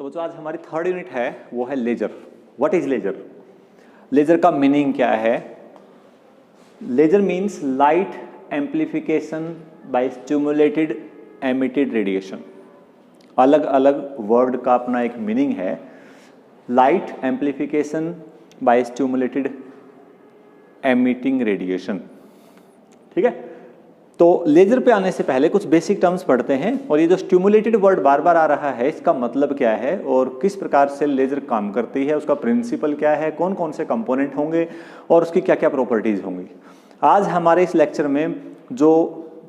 तो बच्चों आज हमारी थर्ड यूनिट है, वो है laser. What is laser? Laser का मीनिंग क्या है? Laser means light amplification by stimulated emitted radiation. अलग अलग वर्ड का अपना एक मीनिंग है। Light amplification by stimulated emitting radiation, ठीक है। तो लेजर पे आने से पहले कुछ बेसिक टर्म्स पढ़ते हैं, और ये जो स्टिमुलेटेड वर्ड बार बार आ रहा है इसका मतलब क्या है और किस प्रकार से लेजर काम करती है, उसका प्रिंसिपल क्या है, कौन कौन से कंपोनेंट होंगे और उसकी क्या क्या प्रॉपर्टीज होंगी। आज हमारे इस लेक्चर में जो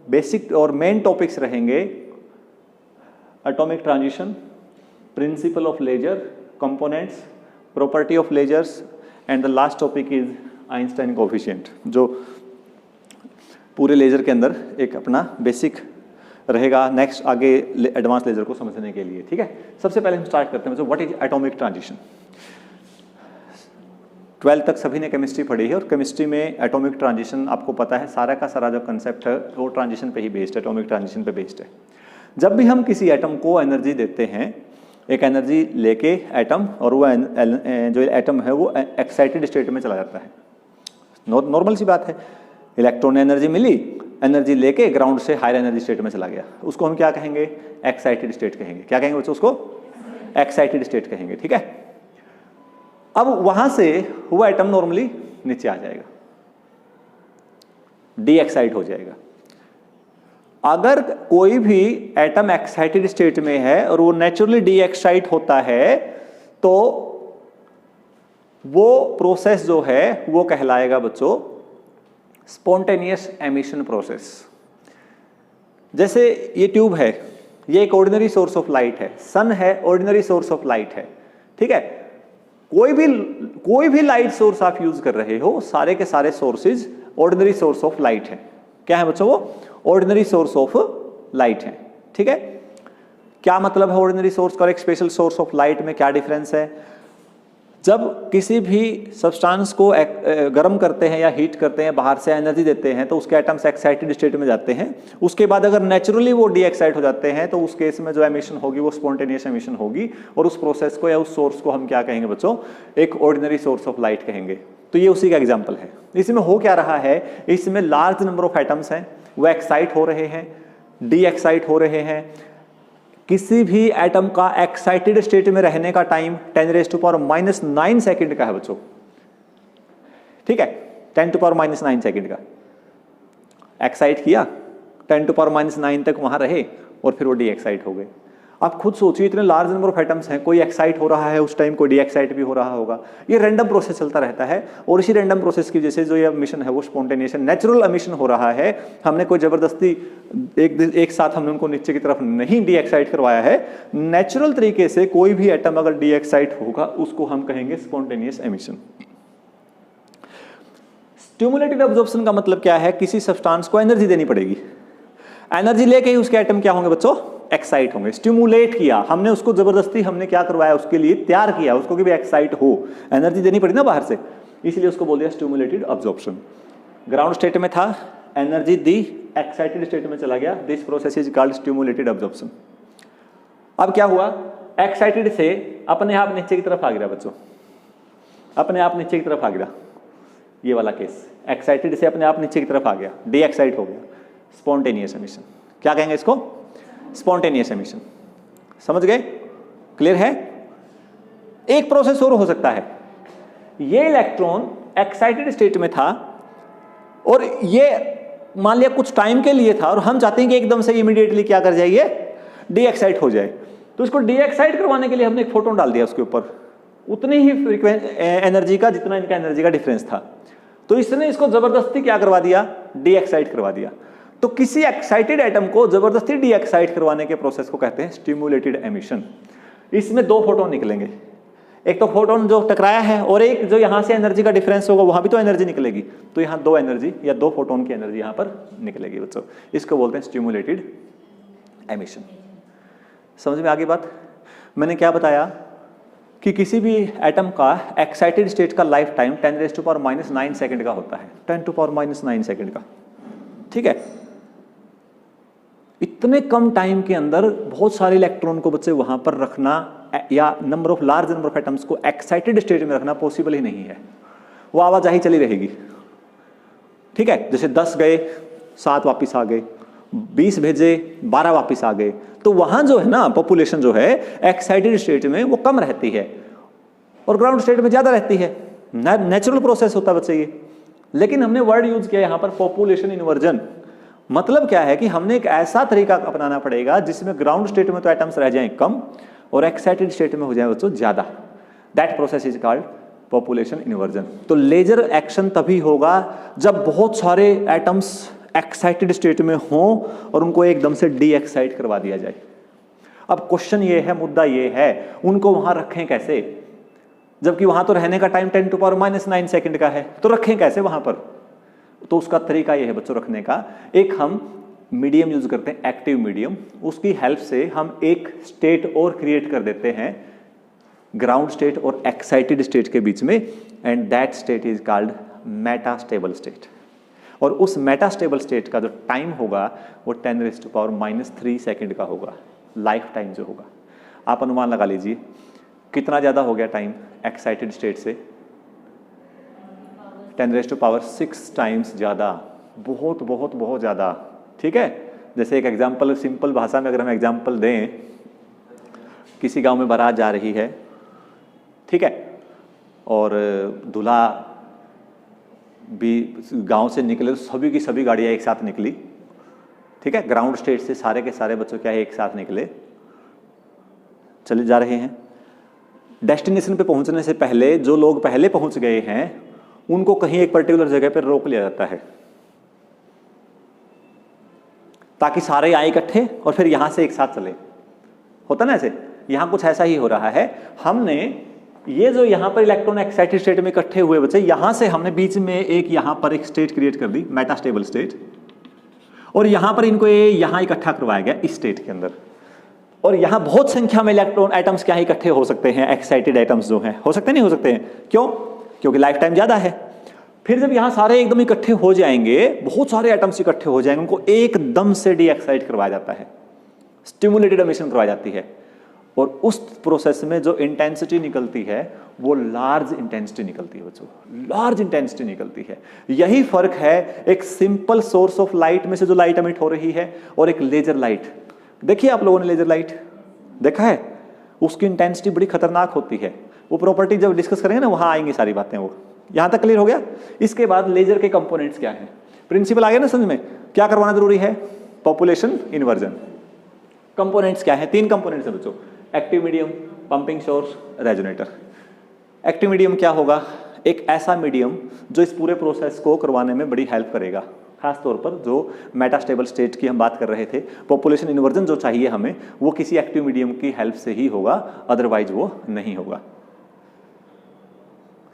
बेसिक और मेन टॉपिक्स रहेंगे, atomic transition, principle of laser, components, property of lasers, and the last topic is Einstein coefficient, जो पूरे लेजर के अंदर एक अपना बेसिक रहेगा नेक्स्ट आगे एडवांस लेजर को समझने के लिए, ठीक है। सबसे पहले हम स्टार्ट करते हैं, what is atomic transition. 12th तक सभी ने केमिस्ट्री पढ़ी है, और केमिस्ट्री में एटॉमिक ट्रांजिशन आपको पता है सारा का सारा जो कंसेप्ट है वो ट्रांजिशन पे ही बेस्ड है, एटॉमिक ट्रांजिशन पे बेस्ड है। जब भी हम किसी एटम को एनर्जी देते हैं, एक एनर्जी लेके एटम, और वो जो एटम है वो एक्साइटेड स्टेट में चला जाता है। नॉर्मल सी बात है, इलेक्ट्रॉन ने एनर्जी मिली, एनर्जी लेके ग्राउंड से हायर एनर्जी स्टेट में चला गया, उसको हम क्या कहेंगे? एक्साइटेड स्टेट कहेंगे। क्या कहेंगे बच्चों? उसको एक्साइटेड स्टेट कहेंगे, ठीक है। अब वहां से वो एटम नॉर्मली नीचे आ जाएगा, डी एक्साइट हो जाएगा। अगर कोई भी एटम एक्साइटेड स्टेट में है और वो नेचुरली डी एक्साइट होता है, तो वो प्रोसेस जो है वो कहलाएगा बच्चों स्पॉन्टेनियस एमिशन प्रोसेस। जैसे ये ट्यूब है, ये एक ऑर्डिनरी सोर्स ऑफ लाइट है, सन है ऑर्डिनरी सोर्स ऑफ लाइट है, ठीक है। कोई भी लाइट सोर्स आप यूज कर रहे हो, सारे के सारे sources ordinary source of light है। क्या है बच्चों? वो ऑर्डिनरी सोर्स ऑफ लाइट है, ठीक है। क्या मतलब है ऑर्डिनरी सोर्स का और एक स्पेशल सोर्स ऑफ लाइट में क्या डिफरेंस है? जब किसी भी सब्सटेंस को गर्म करते हैं या हीट करते हैं, बाहर से एनर्जी देते हैं, तो उसके एटम्स एक्साइटेड स्टेट में जाते हैं। उसके बाद अगर नेचुरली वो डी एक्साइट हो जाते हैं, तो उस केस में जो एमिशन होगी वो स्पॉन्टेनियस एमिशन होगी, और उस प्रोसेस को या उस सोर्स को हम क्या कहेंगे बच्चों? एक ऑर्डिनरी सोर्स ऑफ लाइट कहेंगे। तो ये उसी का एग्जाम्पल है। इसमें हो क्या रहा है? इसमें लार्ज नंबर ऑफ एटम्स हैं, वो एक्साइट हो रहे हैं, डी एक्साइट हो रहे हैं। किसी भी एटम का एक्साइटेड स्टेट में रहने का टाइम 10⁻⁹ सेकंड का है बच्चों, ठीक है। 10⁻⁹ सेकंड का एक्साइट किया, 10⁻⁹ तक वहां रहे और फिर वो डी एक्साइट हो गए। आप खुद सोचिए, इतने लार्ज नंबर ऑफ एटम्स हैं, कोई एक्साइट हो रहा है उस टाइम, कोई डी एक्साइट भी हो रहा होगा। ये रैंडम प्रोसेस चलता रहता है, और इसी रैंडम प्रोसेस की वजह से जो ये एमिशन है वो स्पॉन्टेनियस नेचुरल एमिशन हो रहा है। हमने कोई जबरदस्ती एक साथ हमने उनको नीचे की तरफ नहीं डी एक्साइट करवाया है। नेचुरल तरीके से कोई भी एटम अगर डी एक्साइट होगा उसको हम कहेंगे स्पॉन्टेनियस एमिशन। स्टिमुलेटेड अब्जॉर्प्शन का मतलब क्या है? किसी सब्सटेंस को एनर्जी देनी पड़ेगी, एनर्जी लेके ही उसके एटम क्या होंगे बच्चों? एक्साइट होंगे। स्टिमुलेट किया हमने उसको, जबरदस्ती हमने क्या करवाया? उसके लिए तैयार किया उसको कि भी एक्साइट हो, एनर्जी देनी पड़ी ना बाहर से, इसलिए उसको बोल दिया स्टिमुलेटेड अब्जॉर्प्शन। ग्राउंड स्टेट में था, एनर्जी दी, एक्साइटेड स्टेट में चला गया, this process is called stimulated absorption. अब क्या हुआ? एक्साइटेड से अपने आप नीचे की तरफ आ गया बच्चों, अपने आप नीचे की तरफ आ गया। ये वाला केस, एक्साइटेड से अपने आप नीचे की तरफ आ गया, डी एक्साइट हो गया, स्पॉन्टेनियस एमिशन। क्या कहेंगे इसको? Spontaneous emission. समझ गए? क्लियर है? एक प्रोसेस और हो सकता है, ये इलेक्ट्रॉन एक्साइटेड स्टेट में था और ये मान लिया कुछ टाइम के लिए था, और हम चाहते हैं कि एकदम से इमीडिएटली क्या कर जाइए? डी एक्साइट हो जाए। तो इसको डी एक्साइट करवाने के लिए हमने एक फोटोन डाल दिया उसके ऊपर, उतनी ही एनर्जी का जितना इनका एनर्जी का डिफरेंस था। तो इसने इसको जबरदस्ती क्या करवा दिया? डी एक्साइट करवा दिया। तो किसी एक्साइटेड एटम को जबरदस्ती डी एक्साइट करवाने के प्रोसेस को कहते हैं स्टिमुलेटेड एमिशन। इसमें दो फोटोन निकलेंगे, एक तो फोटोन जो टकराया है, और एक जो यहां से एनर्जी का डिफरेंस होगा, वहां भी तो एनर्जी निकलेगी। तो यहां दो एनर्जी या दो फोटोन की एनर्जी यहां पर निकलेगी बच्चों, इसको बोलते हैं स्टिमुलेटेड एमिशन। समझ में आ गई बात? मैंने क्या बताया कि किसी भी एटम का एक्साइटेड स्टेट का लाइफ टाइम 10⁻⁹ सेकंड का होता है, 10⁻⁹ सेकंड का, ठीक है। इतने कम टाइम के अंदर बहुत सारे इलेक्ट्रॉन को बच्चे वहां पर रखना या number of large number of atoms को एक्साइटेड स्टेट में रखना पॉसिबल ही नहीं है, वो आवाजाही चली रहेगी। ठीक है, जैसे 10 गए 7 वापस आ गए, 20 भेजे 12 वापस आ गए, तो वहां जो है ना पॉपुलेशन जो है एक्साइटेड स्टेट में वो कम रहती है और ग्राउंड स्टेट में ज्यादा रहती है। नेचुरल प्रोसेस होता है बच्चे ये। लेकिन हमने वर्ड यूज किया यहां पर पॉपुलेशन इन्वर्जन। मतलब क्या है कि हमने एक ऐसा तरीका अपनाना पड़ेगा जिसमें ग्राउंड स्टेट में तो एटम्स रह जाएं कम और एक्साइटेड स्टेट में हो जाए बच्चों ज्यादा। That process is called population inversion. तो लेजर एक्शन तभी होगा जब बहुत सारे एटम्स एक्साइटेड स्टेट में हों और उनको एकदम से डी एक्साइट करवा दिया जाए। अब क्वेश्चन ये है, मुद्दा ये है, उनको वहां रखें कैसे, जबकि वहां तो रहने का टाइम 10⁻⁹ सेकंड का है, तो रखें कैसे वहां पर? तो उसका तरीका ये है बच्चों रखने का, एक हम मीडियम यूज करते हैं, एक्टिव मीडियम। उसकी हेल्प से हम एक स्टेट और क्रिएट कर देते हैं ग्राउंड स्टेट और एक्साइटेड स्टेट के बीच में, and that state is called metastable state. और उस मेटास्टेबल स्टेट का जो टाइम होगा वो 10⁻³ सेकंड का होगा, लाइफ टाइम जो होगा। आप अनुमान लगा लीजिए कितना ज्यादा हो गया टाइम एक्साइटेड स्टेट से, 10⁻⁶ टाइम्स ज्यादा, बहुत बहुत बहुत ज्यादा। ठीक है, जैसे एक एग्जाम्पल, सिंपल भाषा में अगर हम एग्जाम्पल दें, किसी गांव में बारात जा रही है, ठीक है, और दूल्हा भी गांव से निकले, तो सभी की सभी गाड़ियां एक साथ निकली। ठीक है, ग्राउंड स्टेट से सारे के सारे बच्चों क्या है एक साथ निकले, चले जा रहे हैं। डेस्टिनेशन पे पहुंचने से पहले जो लोग पहले पहुंच गए हैं उनको कहीं एक पर्टिकुलर जगह पर रोक लिया जाता है ताकि सारे आए इकट्ठे और फिर यहां से एक साथ चले। होता ना ऐसे, यहां कुछ ऐसा ही हो रहा है। हमने ये जो यहां पर इलेक्ट्रॉन एक्साइटेड स्टेट में इकट्ठे हुए बच्चे, यहां से हमने बीच में एक यहां पर एक स्टेट क्रिएट कर दी, मेटास्टेबल स्टेट, और यहां पर इनको यहां इकट्ठा करवाया गया इस स्टेट के अंदर। और यहां बहुत संख्या में इलेक्ट्रॉन एटम्स क्या इकट्ठे हो सकते हैं, एक्साइटेड एटम्स जो हैं, हो सकते नहीं हो सकते हैं, क्यों? क्योंकि लाइफ टाइम ज्यादा है। फिर जब यहां सारे एकदम इकट्ठे हो जाएंगे, बहुत सारे एटम्स इकट्ठे हो जाएंगे, उनको एकदम से डी एक्साइट करवाया जाता है, स्टिमुलेटेड एमिशन करवाई जाती है, और उस प्रोसेस में जो इंटेंसिटी निकलती है वो लार्ज इंटेंसिटी निकलती है बच्चों, लार्ज इंटेंसिटी निकलती है। यही फर्क है एक सिंपल सोर्स ऑफ लाइट में से जो लाइट एमिट हो रही है और एक लेजर लाइट। देखिए आप लोगों ने लेजर लाइट देखा है, उसकी इंटेंसिटी बड़ी खतरनाक होती है। वो प्रॉपर्टी जब डिस्कस करेंगे ना वहां आएंगी सारी बातें। वो यहां तक क्लियर हो गया। इसके बाद लेजर के कंपोनेंट्स क्या है, प्रिंसिपल आ गया ना समझ में, क्या करवाना जरूरी है, पॉपुलेशन इन्वर्जन। कंपोनेंट्स क्या है, 3 कंपोनेंट्स है बच्चों, active medium, pumping source, resonator. Active medium क्या होगा, एक ऐसा मीडियम जो इस पूरे प्रोसेस को करवाने में बड़ी हेल्प करेगा, खास तौर पर जो मेटास्टेबल स्टेट की हम बात कर रहे थे। पॉपुलेशन इन्वर्जन जो चाहिए हमें वो किसी एक्टिव मीडियम की हेल्प से ही होगा, अदरवाइज वो नहीं होगा।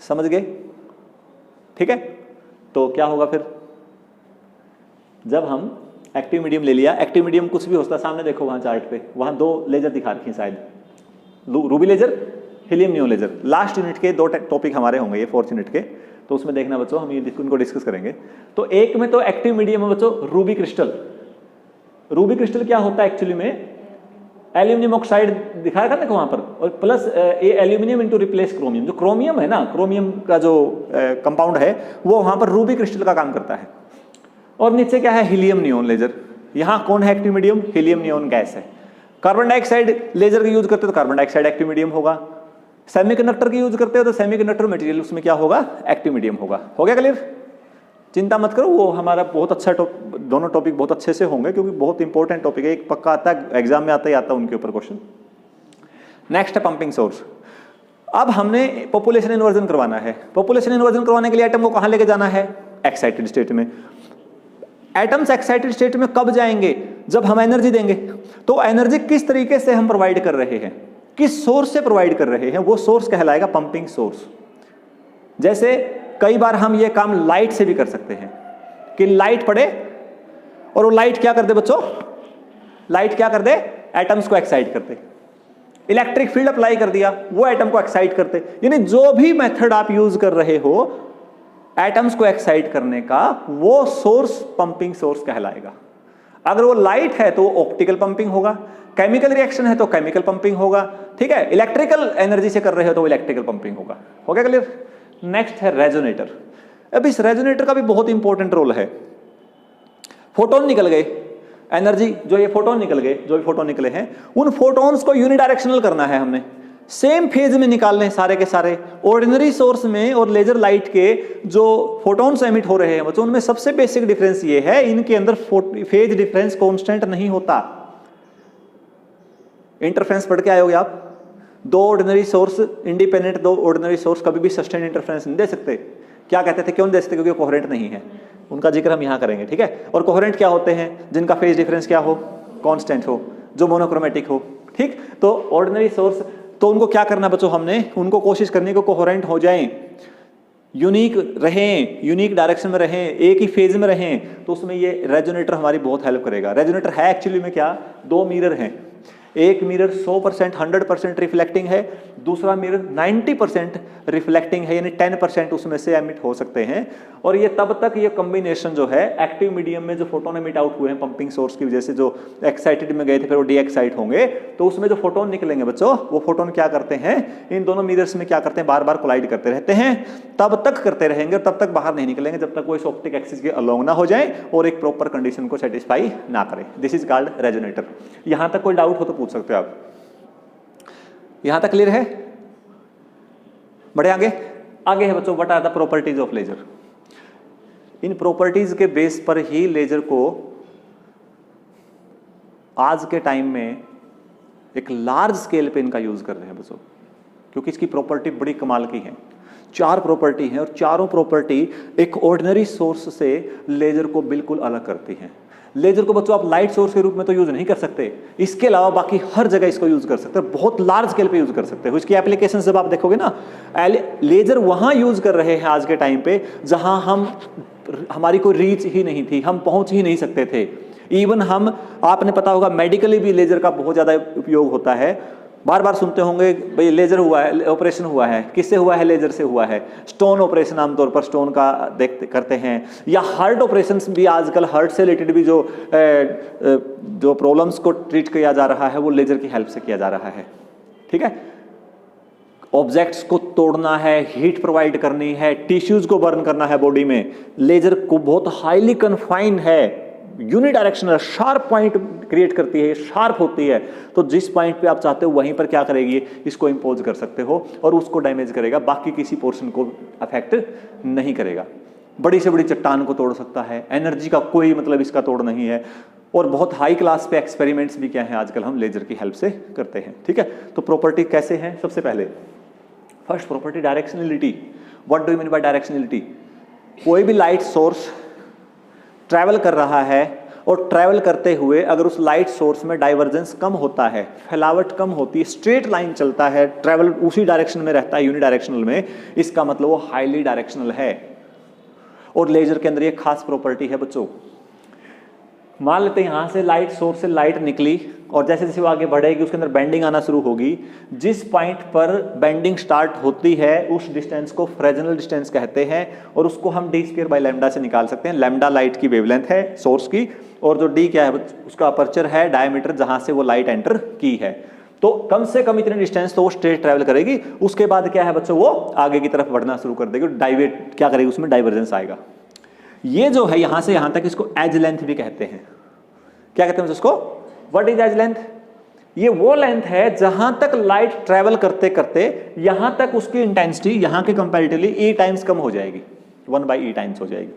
समझ गए? ठीक है, तो क्या होगा फिर जब हम एक्टिव मीडियम ले लिया। एक्टिव मीडियम कुछ भी होता, सामने देखो वहां चार्ट पे, वहां 2 लेजर दिखा रखी हैं शायद, ruby laser, helium neon laser. Last unit के 2 टॉपिक हमारे होंगे, ये 4th यूनिट के, तो उसमें देखना बच्चों हम इनको डिस्कस करेंगे। तो एक में तो एक्टिव मीडियम है बच्चों रूबी क्रिस्टल। रूबी क्रिस्टल क्या होता है एक्चुअली में, एल्यूमिनियम ऑक्साइड दिखाया था देखो वहां पर, और प्लस ये एल्यूमिनियम इनटू रिप्लेस क्रोमियम। जो क्रोमियम है ना, क्रोमियम का जो कंपाउंड है वो वहां पर रूबी क्रिस्टल का काम करता है। और नीचे क्या है, हीलियम नियोन लेजर। यहां कौन है active medium, helium neon gas है। कार्बन डाइऑक्साइड लेजर का यूज करते हो तो कार्बन डाइऑक्साइड एक्टिव मीडियम होगा। सेमीकंडक्टर की यूज करते हो तो सेमीकंडक्टर मटेरियल उसमें क्या होगा, एक्टिव मीडियम होगा। हो गया क्लियर? चिंता मत करो, वो हमारा बहुत अच्छा दोनों टॉपिक बहुत अच्छे से होंगे क्योंकि बहुत इंपॉर्टेंट टॉपिक है, एक पक्का आता है एग्जाम में आता ही आता है उनके ऊपर क्वेश्चन। नेक्स्ट है पंपिंग सोर्स। अब हमने पॉपुलेशन इन्वर्जन करवाना है। पॉपुलेशन इन्वर्जन करवाने के लिए एटम को कहां लेके जाना है, एक्साइटेड स्टेट में। एटम्स एक्साइटेड स्टेट में कब जाएंगे, जब हम एनर्जी देंगे। तो एनर्जी किस तरीके से हम प्रोवाइड कर रहे हैं, किस सोर्स से प्रोवाइड कर रहे हैं, वो सोर्स कहलाएगा पंपिंग सोर्स। जैसे कई बार हम ये काम लाइट से भी कर सकते हैं कि लाइट पड़े और वो लाइट क्या कर दे बच्चों, लाइट क्या कर दे, एटम्स को एक्साइट करते। इलेक्ट्रिक फील्ड अप्लाई कर दिया, वो एटम को एक्साइट करते। यानी जो भी मेथड आप यूज कर रहे हो एटम्स को एक्साइट करने का, वो सोर्स पंपिंग सोर्स कहलाएगा। अगर वो लाइट है तो वो ऑप्टिकल पंपिंग होगा, केमिकल रिएक्शन है तो केमिकल पंपिंग होगा, ठीक है, इलेक्ट्रिकल एनर्जी से कर रहे हो तो इलेक्ट्रिकल पंपिंग होगा। हो गया क्लियर? नेक्स्ट है रेजोनेटर। अब इस रेजोनेटर का भी बहुत इंपॉर्टेंट रोल है। फोटोन निकल गए, एनर्जी जो ये फोटोन निकल गए, जो भी फोटोन निकले हैं, उन फोटोन्स को यूनिडायरेक्शनल करना है हमने, सेम फेज में निकालने हैं सारे के सारे। ऑर्डिनरी सोर्स में और लेजर लाइट के जो फोटोन्स एमिट हो रहे हैं बच्चों, उनमें सबसे बेसिक डिफरेंस ये है, इनके अंदर फेज डिफरेंस कांस्टेंट नहीं होता। इंटरफेरेंस पढ़ के आयोगे आप, दो ऑर्डिनरी सोर्स इंडिपेंडेंट, दो ऑर्डिनरी सोर्स कभी भी सस्टेन इंटरफेरेंस नहीं दे सकते। क्या कहते थे, क्यों नहीं दे सकते? क्योंकि कोहेरेंट नहीं है। उनका जिक्र हम यहां करेंगे, ठीक है। और कोहेरेंट क्या होते हैं? जिनका फेज डिफरेंस क्या हो, कांस्टेंट हो, जो मोनोक्रोमेटिक हो, ठीक। तो ऑर्डिनरी सोर्स, तो उनको क्या करना बच्चों, हमने उनको कोशिश करनी को कोहेरेंट हो जाएं, यूनिक रहें, यूनिक डायरेक्शन में रहें, एक ही फेज में रहें। तो उसमें ये रेजोनेटर हमारी बहुत हेल्प करेगा। रेजोनेटर है एक्चुअली में क्या, दो मिरर हैं, एक मिरर 100% 100% रिफ्लेक्टिंग है, दूसरा मिरर 90% रिफ्लेक्टिंग है, यानी 10% उसमें से एमिट हो सकते हैं। और ये तब तक ये कॉम्बिनेशन जो है एक्टिव मीडियम में जो फोटोन एमिट आउट हुए हैं पंपिंग सोर्स की वजह से, जो एक्साइटेड में गए थे फिर वो डी एक्साइट होंगे, तो उसमें जो फोटोन निकलेंगे बच्चों, वो फोटोन क्या करते हैं, इन दोनों मिरर्स में क्या करते हैं, बार बार कोलाइड करते रहते हैं। तब तक करते रहेंगे, तब तक बाहर नहीं निकलेंगे जब तक वो इस ऑप्टिक एक्सिस के अलोंग ना हो जाए और एक प्रॉपर कंडीशन को सेटिस्फाई ना करें। This is called resonator. यहां तक कोई डाउट हो तो पूछ सकते हो आप। यहां तक क्लियर है? बढ़े आगे। आगे है बच्चों, what are the properties of laser. इन प्रॉपर्टीज के बेस पर ही लेजर को आज के टाइम में एक लार्ज स्केल पे इनका यूज कर रहे हैं बच्चों, क्योंकि इसकी प्रॉपर्टी बड़ी कमाल की है। 4 प्रॉपर्टी हैं और चारों प्रॉपर्टी एक ऑर्डिनरी सोर्स से लेजर को बिल्कुल अलग करती हैं। लेजर को बच्चों आप लाइट सोर्स के रूप में तो यूज नहीं कर सकते, इसके अलावा बाकी हर जगह इसको यूज कर सकते हैं, बहुत लार्ज स्केल पे यूज कर सकते हो। इसकी एप्लीकेशन जब आप देखोगे ना, लेजर वहां यूज कर रहे हैं आज के टाइम पे जहां हमारी कोई रीच ही नहीं थी, हम पहुंच ही नहीं सकते थे। इवन हम, आपने पता होगा मेडिकली भी लेजर का बहुत ज्यादा उपयोग होता है। बार बार सुनते होंगे भाई लेजर हुआ है, ऑपरेशन हुआ है, किससे हुआ है, लेजर से हुआ है। स्टोन ऑपरेशन आमतौर पर स्टोन का करते हैं, या हार्ट ऑपरेशन भी आजकल हार्ट से रिलेटेड भी जो प्रॉब्लम्स को ट्रीट किया जा रहा है वो लेजर की हेल्प से किया जा रहा है, ठीक है। ऑब्जेक्ट्स को तोड़ना है, हीट प्रोवाइड करनी है, टिश्यूज को बर्न करना है बॉडी में, लेजर को बहुत हाईली कन्फाइंड है, यूनिडायरेक्शनल शार्प पॉइंट क्रिएट करती है, शार्प होती है। तो जिस पॉइंट पे आप चाहते हो वहीं पर क्या करेगी, इसको इंपोज कर सकते हो और उसको डैमेज करेगा, बाकी किसी पोर्शन को अफेक्ट नहीं करेगा। बड़ी से बड़ी चट्टान को तोड़ सकता है, एनर्जी का कोई मतलब इसका तोड़ नहीं है। और बहुत हाई क्लास पे एक्सपेरिमेंट्स भी क्या है आजकल हम लेजर की हेल्प से करते हैं, ठीक है। तो प्रॉपर्टी कैसे हैं, सबसे पहले first property directionality. What do you mean by directionality? कोई भी लाइट सोर्स ट्रैवल कर रहा है और ट्रैवल करते हुए अगर उस लाइट सोर्स में डाइवर्जेंस कम होता है, फैलावट कम होती है, स्ट्रेट लाइन चलता है, ट्रैवल उसी डायरेक्शन में रहता है यूनिडायरेक्शनल में, इसका मतलब वो हाईली डायरेक्शनल है। और लेजर के अंदर ये खास प्रॉपर्टी है बच्चों। मान लेते हैं यहां से लाइट सोर्स से लाइट निकली और जैसे जैसे वो आगे बढ़ेगी उसके अंदर बेंडिंग आना शुरू होगी। जिस पॉइंट पर बेंडिंग स्टार्ट होती है उस डिस्टेंस को फ्रेजनल डिस्टेंस कहते हैं और उसको हम d² से निकाल सकते हैं। लैम्डा लाइट की वेवलेंथ है सोर्स की, और जो d क्या है उसका अपर्चर है, डायमीटर जहां से वो लाइट एंटर की है। तो कम से कम इतने डिस्टेंस तो वो स्ट्रेट ट्रैवल करेगी। उसके बाद क्या है बच्चों, वो आगे की तरफ बढ़ना शुरू कर देगी, डाइवेट क्या करेगी, उसमें डाइवर्जेंस आएगा। ये जो है यहां से यहां तक, इसको एज लेंथ भी कहते हैं। क्या कहते हैं उसको? What is edge length? ये वो लेंथ है जहां तक लाइट ट्रैवल करते करते यहां तक उसकी इंटेंसिटी यहां के कंपैरेटिवली e टाइम्स कम हो जाएगी, 1/e टाइम्स हो जाएगी।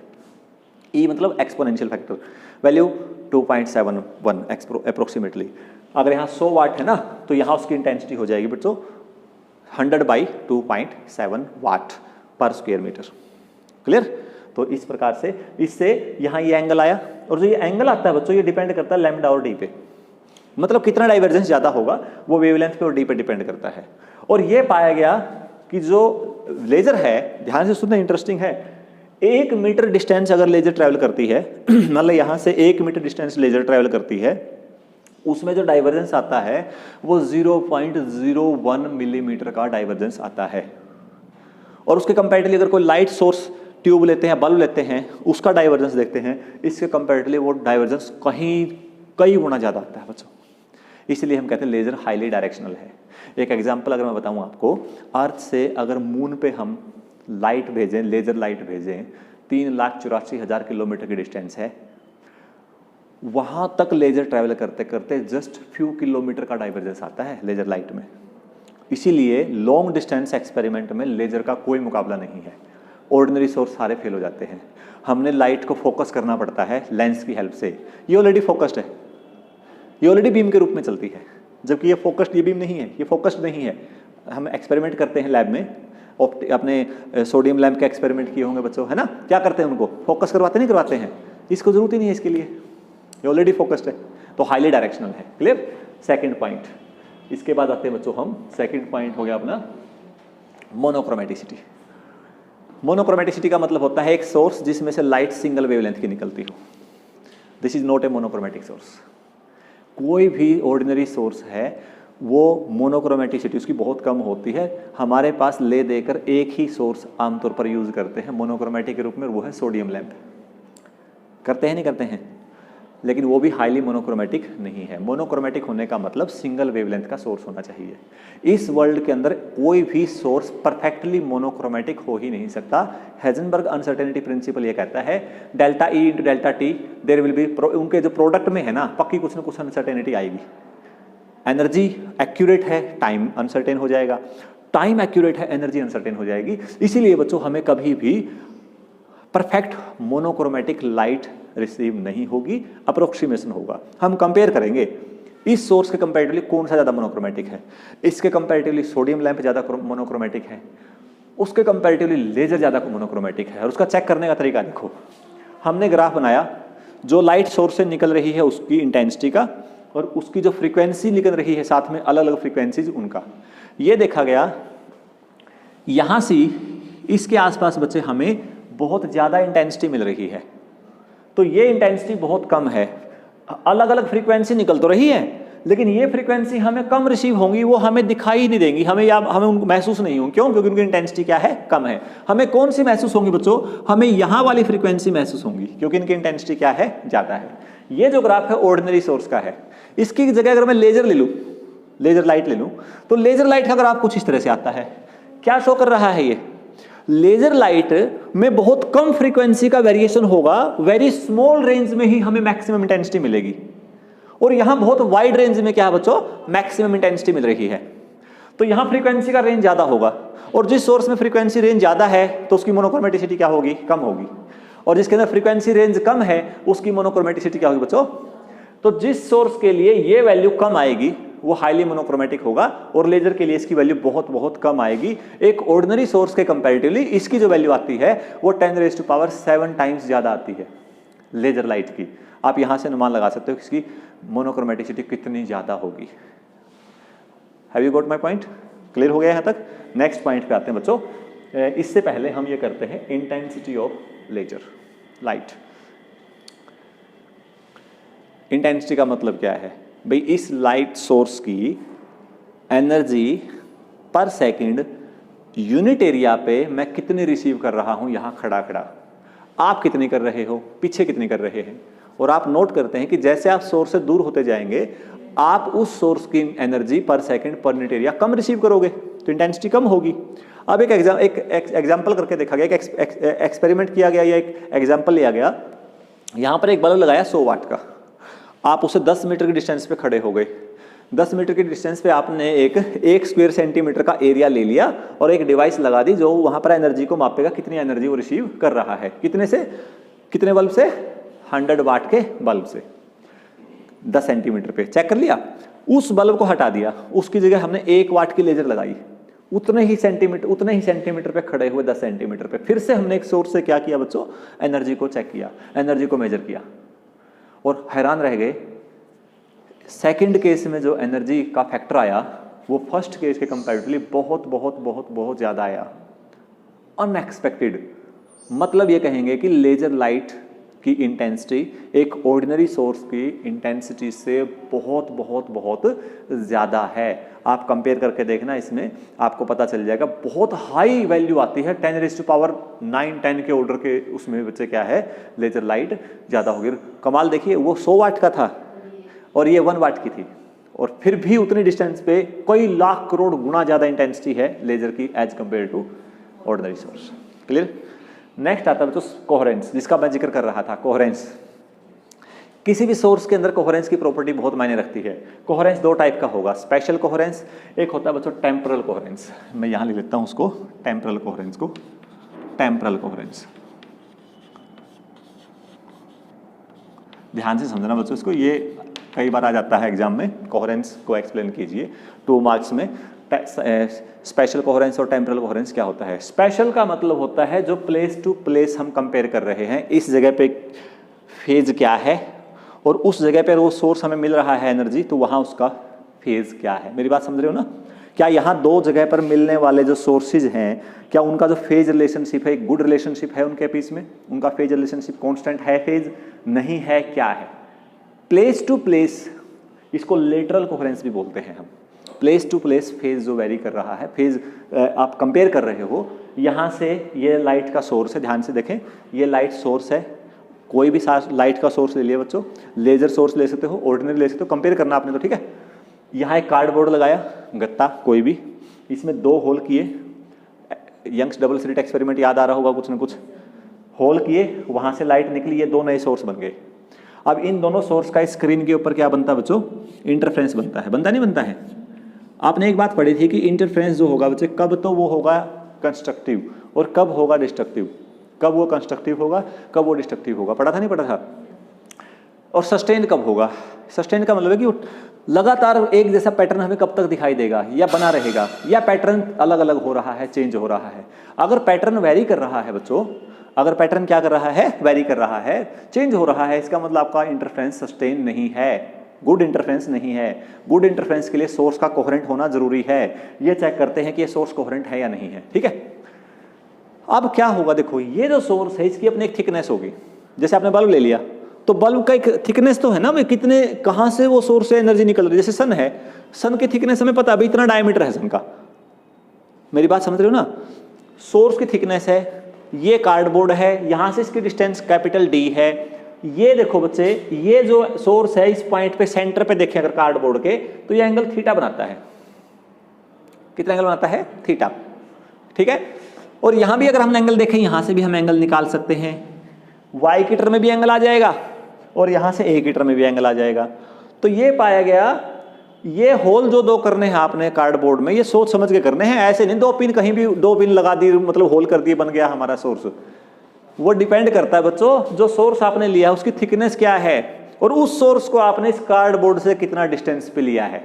e मतलब एक्सपोनेंशियल फैक्टर, वैल्यू 2.71 अप्रोक्सीमेटली। अगर यहां 100 वाट है ना तो यहां उसकी इंटेंसिटी हो जाएगी बच्चों 100/2.7 वाट पर स्क्वायर मीटर। क्लियर? तो इस प्रकार से इससे यहां ये एंगल आया, और जो ये एंगल आता है बच्चों ये डिपेंड करता है लैम्डा और डी पे, मतलब कितना डाइवर्जेंस ज्यादा होगा वो वेवलेंथ पे और डी पे डिपेंड करता है। और ये पाया गया कि जो लेजर है, ध्यान से सुनना, इंटरेस्टिंग है, 1 मीटर डिस्टेंस अगर लेजर ट्रैवल करती है मतलब यहां से 1 मीटर डिस्टेंस लेजर ट्रैवल करती है, उसमें जो डाइवर्जेंस आता है वो 0.01 मिलीमीटर का डाइवर्जेंस आता है। और उसके कंपैरेटिवली अगर कोई लाइट सोर्स ट्यूब लेते हैं, बल्ब लेते हैं, उसका डाइवर्जेंस देखते हैं, इसके कंपैरेटिवली वो डाइवर्जेंस कई गुना ज़्यादा आता है बच्चों। इसलिए हम कहते हैं लेज़र हाईली डायरेक्शनल है। एक एग्जांपल अगर मैं बताऊं आपको, अर्थ से अगर मून पे हम लाइट भेजें, लेज़र लाइट भेजें, 3,84,000 किलोमीटर की डिस्टेंस है, वहां तक लेज़र ट्रैवल करते करते जस्ट फ्यू किलोमीटर का डाइवर्जेंस आता है लेज़र लाइट में। इसीलिए लॉन्ग डिस्टेंस एक्सपेरिमेंट में लेज़र का कोई मुकाबला नहीं है। ऑर्डिनरी सोर्स सारे फेल हो जाते हैं। हमने लाइट को फोकस करना पड़ता है लेंस की हेल्प से। ये ऑलरेडी फोकस्ड है, ये ऑलरेडी बीम के रूप में चलती है, जबकि ये फोकस्ड, ये बीम नहीं है, ये फोकस्ड नहीं है। हम एक्सपेरिमेंट करते हैं लैब में, अपने सोडियम लैम्प के एक्सपेरिमेंट किए होंगे बच्चों, है ना? क्या करते हैं, उनको फोकस करवाते नहीं करवाते हैं? इसको जरूरत ही नहीं है इसके लिए, ये ऑलरेडी फोकस्ड है, तो हाईली डायरेक्शनल है। क्लियर? Second point. इसके बाद आते हैं बच्चों हम, सेकंड पॉइंट हो गया अपना मोनोक्रोमेटिसिटी। मोनोक्रोमेटिसिटी का मतलब होता है एक सोर्स जिसमें से लाइट सिंगल वेवलेंथ की निकलती हो। This is not a monochromatic source. कोई भी ऑर्डिनरी सोर्स है वो मोनोक्रोमेटिसिटी उसकी बहुत कम होती है। हमारे पास ले देकर एक ही सोर्स आमतौर पर यूज करते हैं मोनोक्रोमेटिक के रूप में, वो है सोडियम लैंप। करते हैं नहीं करते हैं, लेकिन वो भी हाईली मोनोक्रोमेटिक नहीं है। मोनोक्रोमेटिक होने का मतलब सिंगल वेवलेंथ का सोर्स होना चाहिए। इस वर्ल्ड के अंदर कोई भी सोर्स परफेक्टली मोनोक्रोमेटिक हो ही नहीं सकता। हेजनबर्ग अनसर्टेनिटी प्रिंसिपल ये कहता है delta E into delta T there will be, उनके जो प्रोडक्ट में है ना, पक्की कुछ ना कुछ अनसर्टेनिटी आएगी। एनर्जी एक्यूरेट है, टाइम अनसर्टेन हो जाएगा, टाइम एक्यूरेट है, एनर्जी अनसर्टेन हो जाएगी। इसीलिए बच्चों हमें कभी भी परफेक्ट मोनोक्रोमेटिक लाइट रिसीव नहीं होगी, अप्रोक्सीमेशन होगा। हम कंपेयर करेंगे इस सोर्स के कंपैरेटिवली कौन सा ज़्यादा मोनोक्रोमेटिक है। इसके कंपैरेटिवली सोडियम लैंप ज़्यादा मोनोक्रोमेटिक है, उसके कंपैरेटिवली लेजर ज़्यादा मोनोक्रोमेटिक है। और उसका चेक करने का तरीका देखो, हमने ग्राफ बनाया जो लाइट सोर्स से निकल रही है उसकी इंटेंसिटी का, और उसकी जो फ्रीक्वेंसी निकल रही है साथ में अलग अलग फ्रीक्वेंसीज उनका। ये देखा गया यहाँ से इसके आसपास बच्चे हमें बहुत ज़्यादा इंटेंसिटी मिल रही है, तो ये इंटेंसिटी बहुत कम है। अलग अलग फ्रीक्वेंसी निकल तो रही है, लेकिन ये फ्रीक्वेंसी हमें कम रिसीव होंगी, वो हमें दिखाई नहीं देंगी, हमें उनको महसूस नहीं होंगी। क्यों? क्योंकि उनकी इंटेंसिटी क्या है? कम है। हमें कौन सी महसूस होंगी बच्चों? हमें यहाँ वाली फ्रीक्वेंसी महसूस होंगी, क्योंकि इनकी इंटेंसिटी क्या है? ज़्यादा है। ये जो ग्राफ है ऑर्डिनरी सोर्स का है। इसकी जगह अगर मैं लेजर ले लूँ, लेजर लाइट ले लूँ, तो लेजर लाइट का ग्राफ कुछ इस तरह से आता है। क्या शो कर रहा है? ये लेजर लाइट में बहुत कम फ्रीक्वेंसी का वेरिएशन होगा, वेरी स्मॉल रेंज में ही हमें मैक्सिमम इंटेंसिटी मिलेगी, और यहां बहुत वाइड रेंज में क्या है बच्चों? मैक्सिमम इंटेंसिटी मिल रही है। तो यहां फ्रीक्वेंसी का रेंज ज्यादा होगा, और जिस सोर्स में फ्रीक्वेंसी रेंज ज्यादा है तो उसकी मोनोक्रोमेटिसिटी क्या होगी? कम होगी। और जिसके अंदर फ्रीक्वेंसी रेंज कम है उसकी मोनोक्रोमेटिसिटी क्या होगी बच्चों? तो जिस सोर्स के लिए ये वैल्यू कम आएगी वो हाईली मोनोक्रोमेटिक होगा, और लेजर के लिए इसकी वैल्यू बहुत बहुत कम आएगी। एक ऑर्डिनरी सोर्स के कंपैरेटिवली इसकी जो वैल्यू आती है वो 10⁻⁷ टाइम्स ज्यादा आती है लेजर लाइट की। आप यहां से अनुमान लगा सकते हो कि इसकी मोनोक्रोमेटिसिटी कितनी ज्यादा होगी। Have you got my point? Clear हो गया यहां तक? नेक्स्ट पॉइंट पे आते हैं बच्चों। इससे पहले हम ये करते हैं intensity of laser light. Intensity का मतलब क्या है भाई? इस लाइट सोर्स की energy per second unit area पे मैं कितनी रिसीव कर रहा हूं यहां खड़ा खड़ा। आप कितनी कर रहे हो, पीछे कितनी कर रहे हैं। और आप नोट करते हैं कि जैसे आप सोर्स से दूर होते जाएंगे आप उस सोर्स की energy per second per unit area कम रिसीव करोगे, तो इंटेंसिटी कम होगी। अब एक एग्जाम्पल करके देखा गया, एक एक्सपेरिमेंट किया गया या एक एग्जाम्पल लिया गया। यहां पर एक बल्ब लगाया 100 वाट का, आप उसे 10 मीटर की डिस्टेंस पे खड़े हो गए। 10 मीटर की डिस्टेंस पे आपने एक स्क्वायर सेंटीमीटर का एरिया ले लिया और एक डिवाइस लगा दी जो वहां पर एनर्जी को मापेगा कितनी एनर्जी वो रिसीव कर रहा है। कितने से? कितने बल्ब से? 100 वाट के बल्ब से 10 सेंटीमीटर पे चेक कर लिया। उस बल्ब को हटा दिया, उसकी जगह हमने 1 वाट की लेजर लगाई। उतने ही सेंटीमीटर पे खड़े हुए 10 सेंटीमीटर पे फिर से हमने एक सोर्स से क्या किया बच्चों? एनर्जी को चेक किया, एनर्जी को मेजर किया, और हैरान रह गए। सेकंड केस में जो एनर्जी का फैक्टर आया वो फर्स्ट केस के कंपैरेटिवली बहुत बहुत बहुत बहुत ज्यादा आया, अनएक्सपेक्टेड। मतलब ये कहेंगे कि लेजर लाइट की इंटेंसिटी एक ऑर्डिनरी सोर्स की इंटेंसिटी से बहुत बहुत बहुत ज़्यादा है। आप कंपेयर करके देखना, इसमें आपको पता चल जाएगा। बहुत हाई वैल्यू आती है, 10⁹9-10 के ऑर्डर के, उसमें बच्चे क्या है लेजर लाइट ज़्यादा होगी। कमाल देखिए, वो 100 वाट का था और ये 1 वाट की थी, और फिर भी उतनी डिस्टेंस पे कई लाख करोड़ गुना ज़्यादा इंटेंसिटी है लेजर की as compare to ordinary source. Clear. Next आता है बच्चों कोहेरेंस, जिसका मैं जिक्र कर रहा था। कोहेरेंस, किसी भी सोर्स के अंदर कोहेरेंस की प्रॉपर्टी बहुत मायने रखती है। कोहेरेंस दो टाइप का होगा, स्पेशल कोहेरेंस, एक होता है बच्चों टेम्पोरल कोहेरेंस। मैं यहां लिख लेता हूं उसको, टेम्पोरल कोहेरेंस को, टेम्पोरल कोहेरेंस। ध्यान से समझना बच्चों इसको, ये कई बार आ जाता है एग्जाम में। कोहेरेंस को एक्सप्लेन कीजिए 2 मार्क्स में। स्पेशल कोहेरेंस और टेम्पोरल कोहेरेंस क्या होता है? स्पेशल का मतलब होता है जो प्लेस टू प्लेस हम कंपेयर कर रहे हैं, इस जगह पे फेज क्या है और उस जगह पे वो सोर्स हमें मिल रहा है एनर्जी, तो वहां उसका फेज क्या है। मेरी बात समझ रहे हो ना? क्या यहाँ दो जगह पर मिलने वाले जो सोर्सेज हैं, क्या उनका जो फेज रिलेशनशिप है, एक गुड रिलेशनशिप है उनके बीच में? उनका फेज रिलेशनशिप कांस्टेंट है, फेज नहीं है, क्या है? प्लेस टू प्लेस, इसको लेटरल कोहेरेंस भी बोलते हैं हम। प्लेस टू प्लेस फेज जो वेरी कर रहा है, फेज आप कंपेयर कर रहे हो, यहाँ से ये लाइट का सोर्स है, ध्यान से देखें, ये लाइट सोर्स है, कोई भी लाइट का सोर्स ले लिया बच्चों, लेजर सोर्स ले सकते हो, ऑर्डिनरी ले सकते हो, कंपेयर करना आपने तो ठीक है। यहाँ एक कार्डबोर्ड लगाया, गत्ता कोई भी, इसमें 2 होल किए, यंग्स डबल स्लिट एक्सपेरिमेंट याद आ रहा होगा, कुछ ना कुछ होल किए, वहाँ से लाइट निकली, ये 2 नए सोर्स बन गए। अब इन दोनों सोर्स का स्क्रीन के ऊपर क्या बनता है बच्चों? इंटरफ्रेंस बनता है, बनता नहीं बनता है? आपने एक बात पढ़ी थी कि इंटरफ्रेंस जो होगा बच्चे, कब तो वो होगा कंस्ट्रक्टिव और कब होगा डिस्ट्रक्टिव, कब वो कंस्ट्रक्टिव होगा, कब वो डिस्ट्रक्टिव होगा, पढ़ा था नहीं पढ़ा था? और सस्टेन कब होगा? सस्टेन का मतलब है कि लगातार एक जैसा पैटर्न हमें कब तक दिखाई देगा, या बना रहेगा, या पैटर्न अलग अलग हो रहा है, चेंज हो रहा है। अगर पैटर्न वेरी कर रहा है बच्चों, अगर पैटर्न क्या कर रहा है, वेरी कर रहा है, चेंज हो रहा है, इसका मतलब आपका इंटरफ्रेंस सस्टेन नहीं है, गुड इंटरफ्रेंस नहीं है। गुड इंटरफ्रेंस के लिए सोर्स का कोहेरेंट होना जरूरी है। ये चेक करते हैं कि ये सोर्स कोहेरेंट है या नहीं है, ठीक है। अब क्या होगा, देखो ये जो सोर्स है इसकी अपनी एक थिकनेस होगी। जैसे आपने बल्ब ले लिया, तो बल्ब का एक थिकनेस तो है ना, कितने कहां से वो सोर्स से एनर्जी निकल रही है। जैसे सन है, सन की थिकनेस हमें पता है, इतना डायमीटर है सन का। मेरी बात समझ रहे हो ना? सोर्स की थिकनेस है, ये कार्डबोर्ड है, यहां से इसकी डिस्टेंस कैपिटल डी है। ये देखो बच्चे, ये जो सोर्स है इस पॉइंट पे सेंटर पे देखें अगर कार्डबोर्ड के, तो ये एंगल थीटा बनाता है। कितना एंगल बनाता है? थीटा, ठीक है। और यहां भी अगर हम एंगल देखें, यहां से भी हम एंगल निकाल सकते हैं। वाई की टर्म में भी एंगल आ जाएगा और यहां से ए की टर्म में भी एंगल आ जाएगा। तो ये पाया गया, ये होल जो 2 करने हैं आपने कार्डबोर्ड में, ये सोच समझ के करने हैं, ऐसे नहीं 2 पिन कहीं भी 2 पिन लगा दी मतलब होल कर दिए, बन गया हमारा सोर्स। वो डिपेंड करता है बच्चों, जो सोर्स आपने लिया उसकी थिकनेस क्या है और उस सोर्स को आपने इस कार्डबोर्ड से कितना डिस्टेंस पे लिया है।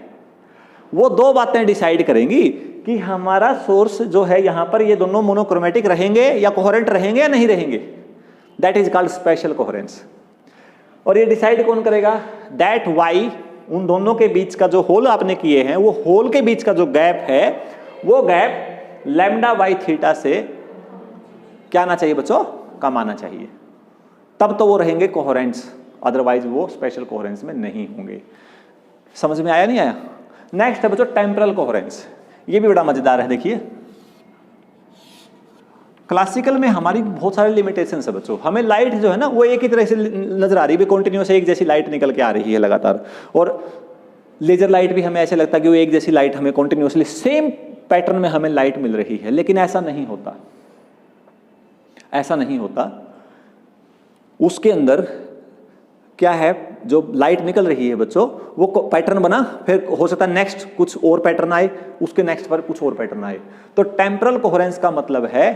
वो 2 बातें डिसाइड करेंगी कि हमारा सोर्स जो है यहां पर, ये दोनों मोनोक्रोमेटिक रहेंगे या कोहेरेंट रहेंगे या नहीं रहेंगे। That is called special coherence. और ये डिसाइड कौन करेगा? दैट वाई, उन दोनों के बीच का जो होल आपने किए हैं, वो होल के बीच का जो गैप है, वो गैप लैम्डा बाई थीटा से क्या आना चाहिए बच्चों? कम आना चाहिए। तब तो वो रहेंगे कोहेरेंट्स, अदरवाइज वो स्पेशल कोहेरेंस में नहीं होंगे। समझ में आया नहीं आया? नेक्स्ट है बच्चों टेम्पोरल कोहेरेंस। ये भी बड़ा मजेदार है। देखिए क्लासिकल में हमारी बहुत सारे लिमिटेशंस है बच्चों। हमें लाइट जो है ना वो एक ही तरह से नजर आ रही है, कंटिन्यूअस एक जैसी लाइट निकल के आ रही है लगातार। और लेजर लाइट भी हमें ऐसे लगता है कि वो एक जैसी लाइट हमें कंटिन्यूअसली सेम पैटर्न में हमें लाइट मिल रही है, लेकिन ऐसा नहीं होता, ऐसा नहीं होता। उसके अंदर क्या है, जो लाइट निकल रही है बच्चों, वो पैटर्न बना, फिर हो सकता है नेक्स्ट कुछ और पैटर्न आए, उसके नेक्स्ट पर कुछ और पैटर्न आए। तो टेम्पोरल कोहेरेंस का मतलब है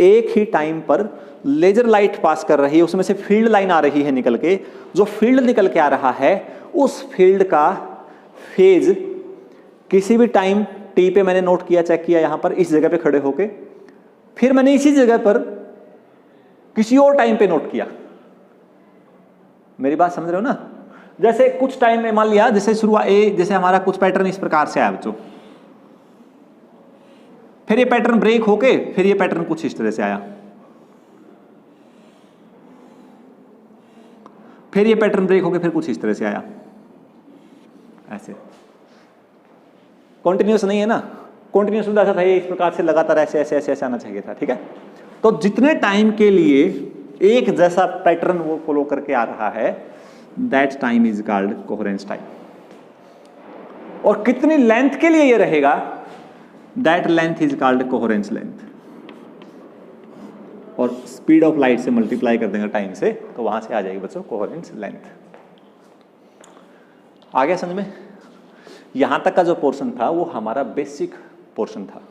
एक ही टाइम पर लेजर लाइट पास कर रही है, उसमें से फील्ड लाइन आ रही है निकल के, जो फील्ड निकल के आ रहा है उस फील्ड का फेज किसी भी टाइम टी पे मैंने नोट किया, चेक किया यहां पर इस जगह पे खड़े होके, फिर मैंने इसी जगह पर किसी और टाइम पे नोट किया। मेरी बात समझ रहे हो ना? जैसे कुछ टाइम में मान लिया, जैसे शुरुआत जैसे हमारा कुछ पैटर्न इस प्रकार से आया बच्चों, फिर ये पैटर्न ब्रेक होके फिर ये पैटर्न कुछ इस तरह से आया। फिर ये पैटर्न ब्रेक होकर फिर कुछ इस तरह से आया, ऐसे कॉन्टिन्यूस नहीं है ना, कॉन्टिन्यूस में ऐसा था ये इस प्रकार से लगातार ऐसे ऐसे ऐसे ऐसे आना चाहिए था, ठीक है। तो जितने टाइम के लिए एक जैसा पैटर्न वो फॉलो करके आ रहा है, that time is called coherence time. और कितनी लेंथ के लिए ये रहेगा, that length is called coherence length. और स्पीड ऑफ लाइट से मल्टीप्लाई कर देंगे टाइम से, तो वहां से आ जाएगी बच्चों कोहेरेंस लेंथ। आ गया समझ में? यहां तक का जो पोर्शन था वो हमारा बेसिक पोर्शन था।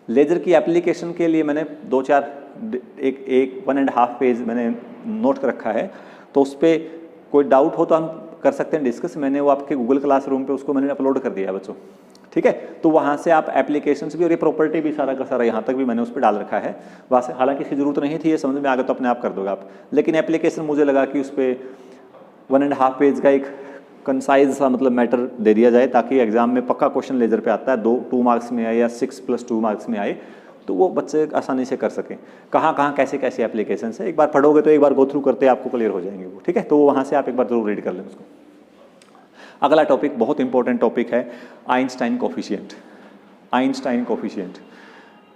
लेजर की एप्लीकेशन के लिए मैंने 1.5 पेज मैंने नोट कर रखा है, तो उस पर कोई डाउट हो तो हम कर सकते हैं डिस्कस। मैंने वो आपके गूगल क्लासरूम पे उसको मैंने अपलोड कर दिया है बच्चों, ठीक है। तो वहाँ से आप एप्लीकेशंस भी और ये प्रॉपर्टी भी सारा का सारा यहाँ तक भी मैंने उस पर डाल रखा है। वहाँ से हालांकि इसकी जरूरत नहीं थी, ये समझ में आ गया तो अपने आप कर दोगे आप, लेकिन एप्लीकेशन मुझे लगा कि उस पर 1.5 पेज का एक कंसाइज सा मतलब मैटर दे दिया जाए, ताकि एग्जाम में पक्का क्वेश्चन लेजर पे आता है, 2 मार्क्स में आए या 6+2 मार्क्स में आए, तो वो बच्चे आसानी से कर सकें। कहाँ कहाँ कैसे कैसे एप्लीकेशन है, एक बार पढ़ोगे तो एक बार गो थ्रू करते आपको क्लियर हो जाएंगे वो, ठीक है। तो वहाँ से आप एक बार जरूर रीड कर लें उसको। अगला टॉपिक बहुत इंपॉर्टेंट टॉपिक है, Einstein coefficient. Einstein coefficient,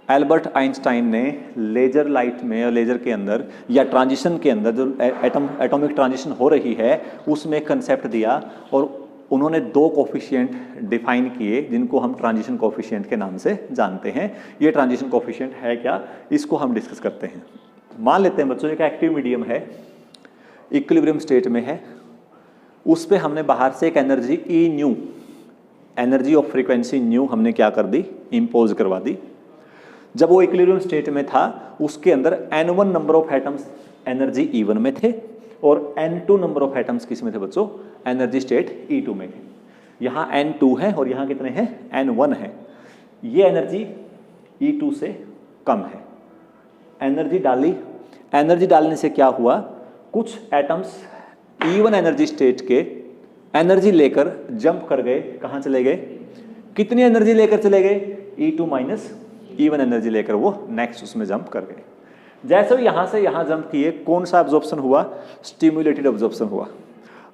Albert Einstein ने लेजर लाइट में और लेजर के अंदर या ट्रांजिशन के अंदर जो एटॉमिक ट्रांजिशन हो रही है उसमें कंसेप्ट दिया, और उन्होंने 2 कोफिशिएंट डिफाइन किए जिनको हम ट्रांजिशन कोफिशिएंट के नाम से जानते हैं। ये ट्रांजिशन कोफिशिएंट है क्या, इसको हम डिस्कस करते हैं। मान लेते हैं बच्चों एक एक्टिव मीडियम है, इक्विलिब्रियम स्टेट में है, उस पे हमने बाहर से एक energy E new, energy of frequency new हमने क्या कर दी, इम्पोज करवा दी। जब वो इक्विलिब्रियम स्टेट में था उसके अंदर n1 number of atoms energy E1 में थे और n2 नंबर ऑफ एटम्स किस में थे बच्चों, एनर्जी स्टेट E2 में थे। यहाँ n2 है और यहाँ कितने हैं, n1 है। ये एनर्जी E2 से कम है। एनर्जी डाली, एनर्जी डालने से क्या हुआ, कुछ एटम्स E1 एनर्जी स्टेट के एनर्जी लेकर जंप कर गए, कहाँ चले गए, कितनी एनर्जी लेकर चले गए, E2 माइनस E1 एनर्जी लेकर वो नेक्स्ट उसमें जंप कर गए। जैसे वो यहां से यहां जंप किए, कौन सा अब्जॉर्प्शन हुआ, स्टिमुलेटेड अब्जॉर्प्शन हुआ।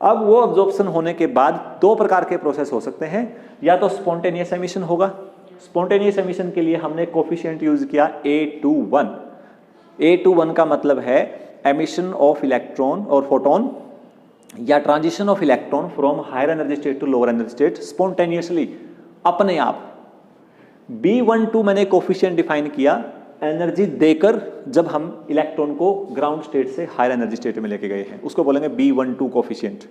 अब वो अब्जॉर्प्शन होने के बाद 2 प्रकार के प्रोसेस हो सकते हैं, या तो स्पॉन्टेनियस एमिशन होगा। स्पॉन्टेनियस एमिशन के लिए हमने कोफिशिएंट यूज किया A21। A21 का मतलब है एमिशन ऑफ इलेक्ट्रॉन और फोटोन या transition of electron from higher energy state to lower energy state spontaneously, अपने आप। B12 मैंने कोफिशिएंट डिफाइन किया एनर्जी देकर, जब हम इलेक्ट्रॉन को ग्राउंड स्टेट से हायर एनर्जी स्टेट में लेके गए हैं, उसको बोलेंगे B12 कोफिशिएंट।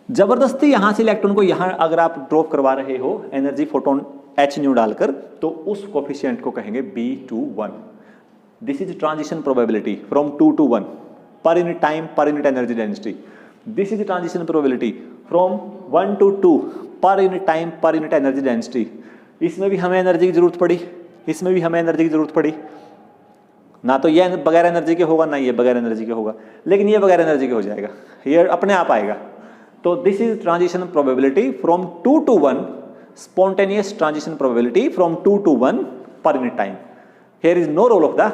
जबरदस्ती यहां से इलेक्ट्रॉन को यहां अगर आप ड्रॉप करवा रहे हो एनर्जी फोटोन H न्यू डालकर, तो उस कोफिशिएंट को कहेंगे B21। This is transition probability from 2 to 1 per unit time per unit energy density. This is transition probability from 1 to 2 पर unit time per unit energy density. इसमें भी हमें energy की जरूरत पड़ी, इसमें भी हमें एनर्जी की जरूरत पड़ी, ना तो ये बगैर एनर्जी के होगा ना ये बगैर एनर्जी के होगा, लेकिन ये बगैर एनर्जी के हो जाएगा, ये अपने आप आएगा। तो this is transition probability from 2 to 1, spontaneous transition probability from 2 to 1 per unit time. Here is no role of the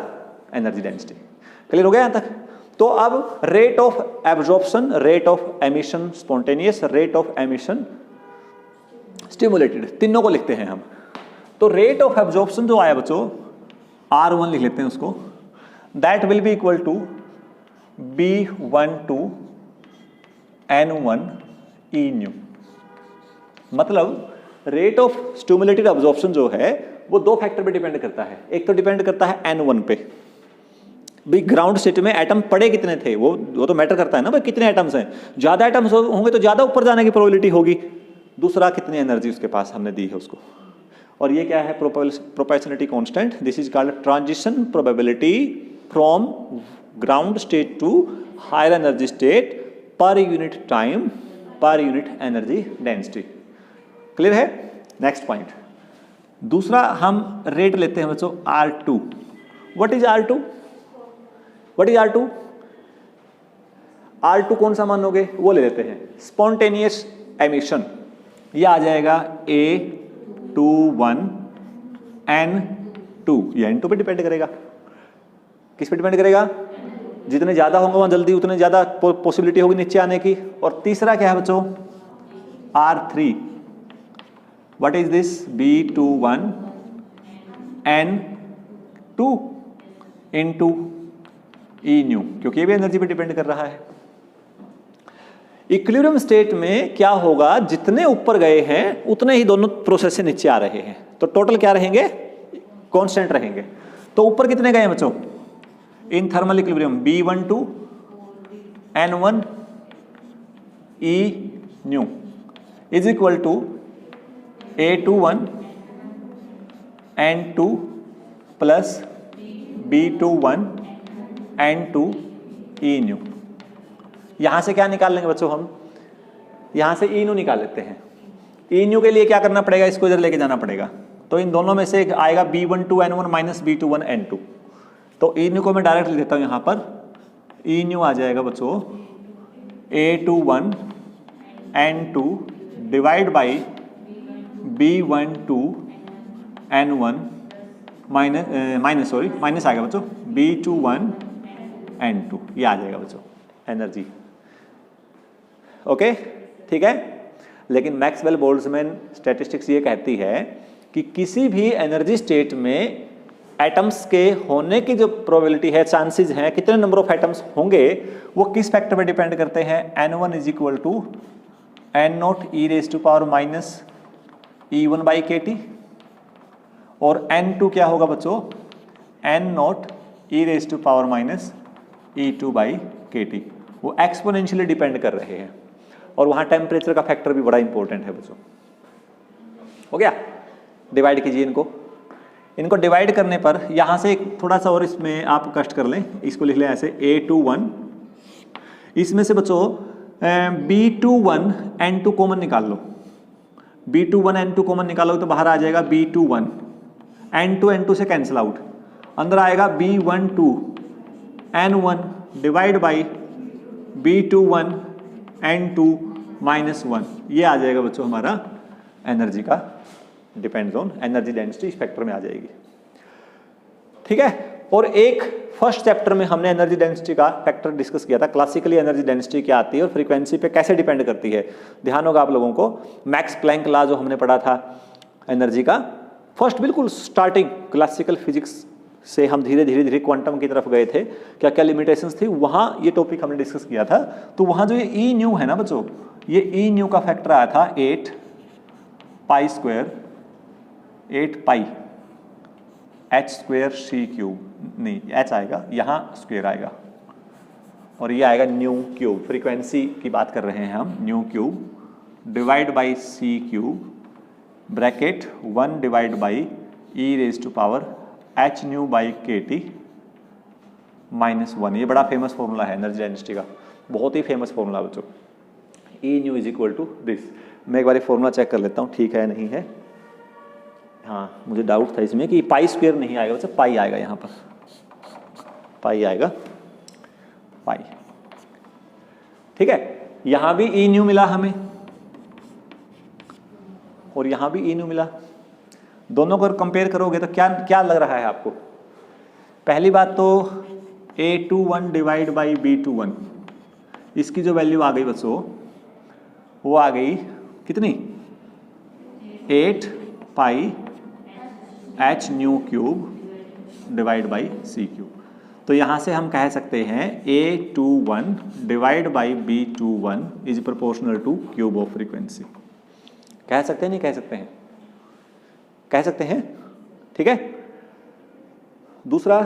energy density. Clear हो गया यहां तक? तो अब rate of absorption, rate of emission spontaneous, rate of emission stimulated, तीनों को लिखते हैं हम। तो रेट ऑफ एब्जॉर्प्शन जो आया बच्चों R1 लिख लेते हैं उसको, that will be equal to B12 N1 E nu. मतलब रेट ऑफ स्टिमुलेटेड एब्जॉर्प्शन जो है वो 2 फैक्टर पे डिपेंड करता है। एक तो डिपेंड करता है N1 पे, भी ग्राउंड स्टेट में एटम पड़े कितने थे, वो तो मैटर करता है ना भाई, कितने एटम्स हैं। ज्यादा एटम्स होंगे तो ज्यादा ऊपर जाने की प्रोबेबिलिटी होगी। दूसरा कितनी एनर्जी उसके पास हमने दी है उसको, और ये क्या है, proportionality constant. This is called transition probability from ground state to higher energy state per unit time per unit energy density. Clear है? नेक्स्ट पॉइंट, दूसरा हम रेट लेते हैं बच्चों R2। What is R2? What is R2? R2 कौन सा मानोगे, वो ले लेते हैं स्पॉन्टेनियस एमिशन। यह आ जाएगा A21 N2, ये N2 पे डिपेंड करेगा। किस पे डिपेंड करेगा? जितने ज़्यादा होंगे वहाँ जल्दी उतने ज़्यादा पॉसिबिलिटी होगी नीचे आने की। और तीसरा क्या है बच्चों, R3, what is this, B21 N2 into E new, क्योंकि ये भी एनर्जी पे डिपेंड कर रहा है। इक्विलिब्रियम स्टेट में क्या होगा, जितने ऊपर गए हैं उतने ही दोनों प्रोसेस से नीचे आ रहे हैं, तो टोटल क्या रहेंगे, कांस्टेंट रहेंगे। तो ऊपर कितने गए बच्चों in thermal equilibrium, B12 N1 E nu is equal to A21 N2 plus B21 N2 E nu. यहां से क्या निकाल लेंगे बच्चों, हम यहां से E न्यू निकाल लेते हैं। E न्यू के लिए क्या करना पड़ेगा, इसको इधर लेके जाना पड़ेगा, तो इन दोनों में से आएगा B12 N1 minus B21 N2। तो E न्यू को मैं डायरेक्ट लिख देता हूं यहां पर, E न्यू आ जाएगा बच्चों A21 N2 divide by B12 N1 minus आ गया बच्चों B21 N2, ये आ जाएगा बच्चों एनर्जी। ओके ठीक है। लेकिन मैक्सवेल बोल्ट्जमैन स्टैटिस्टिक्स ये कहती है कि किसी भी एनर्जी स्टेट में एटम्स के होने की जो प्रोबेबिलिटी है, चांसेस हैं, कितने नंबर ऑफ एटम्स होंगे, वो किस फैक्टर पे डिपेंड करते हैं, N1 is equal to N0 e raise to power minus E1 by KT, और N2 क्या होगा बच्चों, N0 e raise to power minus E2 by KT। वो एक्सपोनेंशियली डिपेंड कर रहे हैं, और वहां टेम्परेचर का फैक्टर भी बड़ा इंपॉर्टेंट है बच्चों। हो गया, डिवाइड कीजिए इनको डिवाइड करने पर यहां से एक थोड़ा सा और इसमें आप कष्ट कर लें, इसको लिख लें ऐसे A21, इसमें से बच्चों B21 N2 कॉमन निकाल लो, B21 N2 कॉमन निकालोगे तो बाहर आ जाएगा B21 N2 से कैंसिल आउट, अंदर आएगा B12 N1 divide by B21 N2 minus 1, ये आ जाएगा बच्चों हमारा एनर्जी का डिपेंड्स ऑन एनर्जी डेंसिटी, इस फैक्टर में आ जाएगी। ठीक है। और एक फर्स्ट चैप्टर में हमने एनर्जी डेंसिटी का फैक्टर डिस्कस किया था, क्लासिकली एनर्जी डेंसिटी क्या आती है और फ्रीक्वेंसी पे कैसे डिपेंड करती है। ध्यान होगा आप लोगों को, मैक्स प्लैंक लॉ जो हमने पढ़ा था एनर्जी का, फर्स्ट बिल्कुल स्टार्टिंग क्लासिकल फिजिक्स से हम धीरे धीरे क्वांटम की तरफ गए थे, क्या क्या लिमिटेशंस थी, वहां ये टॉपिक हमने डिस्कस किया था। तो वहां जो ये ई न्यू है ना बच्चों, ये ई न्यू का फैक्टर आया था 8 पाई स्क्वायर, 8 पाई h स्क्वायर c क्यूब, नहीं h आएगा यहाँ स्क्वायर आएगा, और ये आएगा न्यू क्यूब, फ्रीक्वेंसी की बात कर रहे हैं हम, nu cube divide by c cube bracket 1 divide by e raise to power h nu by KT minus 1। ये बड़ा फेमस फॉर्मूला है एनर्जी डेंसिटी का, बहुत ही फेमस फॉर्मूला बच्चों, E nu is equal to this. मैं एक बार फॉर्मूला चेक कर लेता हूँ ठीक है नहीं है। हाँ मुझे डाउट था इसमें कि पाई स्क्वायर नहीं आएगा बच्चों, पाई आएगा, यहाँ पर पाई आएगा, पाई। ठीक है, यहाँ भी E न्यू मिला हमें और यहाँ भी E न्यू मिला, दोनों को कंपेयर करोगे तो क्या क्या लग रहा है आपको। पहली बात तो A21 डिवाइड बाई B21, इसकी जो वैल्यू आ गई बच्चों वो आ गई कितनी, 8 पाई h new cube divide by c cube. तो यहाँ से हम कह सकते हैं A21 divide by B21 is proportional two cube of frequency. कह सकते हैं नहीं कह सकते हैं, कह सकते हैं। ठीक है, दूसरा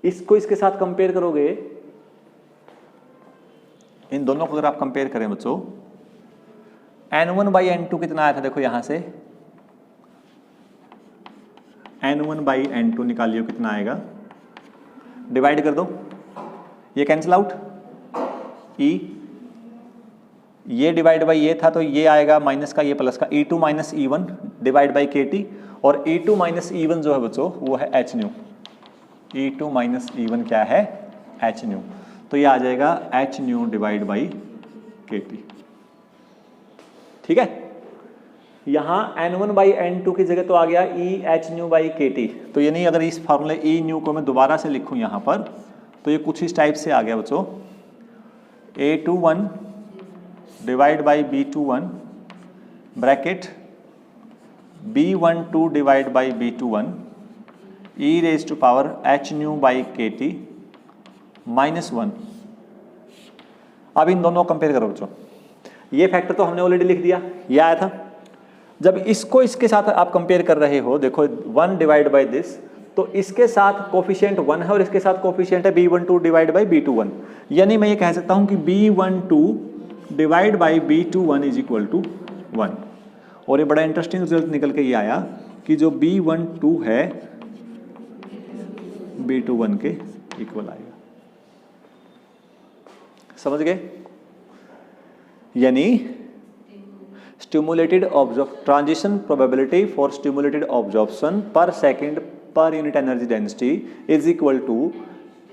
इसको इसके साथ कंपेयर करोगे, इन दोनों को अगर आप कंपेयर करें बच्चों, N1 बाई N2 कितना आया था, देखो यहां से N1 बाई N2 निकालियो कितना आएगा, डिवाइड कर दो, ये कैंसिल आउट, E ये डिवाइड बाई ये था तो ये आएगा माइनस का, ये प्लस का, E2 minus E1 divide by KT, और E2 माइनस E1 जो है बच्चों वो है h new, E2 minus E1 क्या है, h न्यू। तो ये आ जाएगा h nu divide by KT। ठीक है, यहाँ N1/N2 की जगह तो आ गया Ehν/kT। तो यानी अगर इस फार्मूले E न्यू को मैं दोबारा से लिखूँ यहाँ पर, तो ये कुछ इस टाइप से आ गया बच्चों, A21 divide by B21 bracket B12 divide by B21 e⁻hν/kT -1। अब इन दोनों को कंपेयर करो बच्चों। ये फैक्टर तो हमने ऑलरेडी लिख दिया, ये आया था। जब इसको इसके साथ आप कंपेयर कर रहे हो, देखो 1 डिवाइड बाई दिस, तो इसके साथ कोफिशिएंट 1 है और इसके साथ कोफिशिएंट है B12 डिवाइड बाई B21। यानी मैं ये कह सकता हूं कि B12 divide by B21 is equal to 1। और ये बड़ा इंटरेस्टिंग रिजल्ट निकल के ये आया कि जो B12 है B21 के इक्वल आएगा। समझ गए? यानी stimulated transition probability for stimulated absorption per second per unit energy density is equal to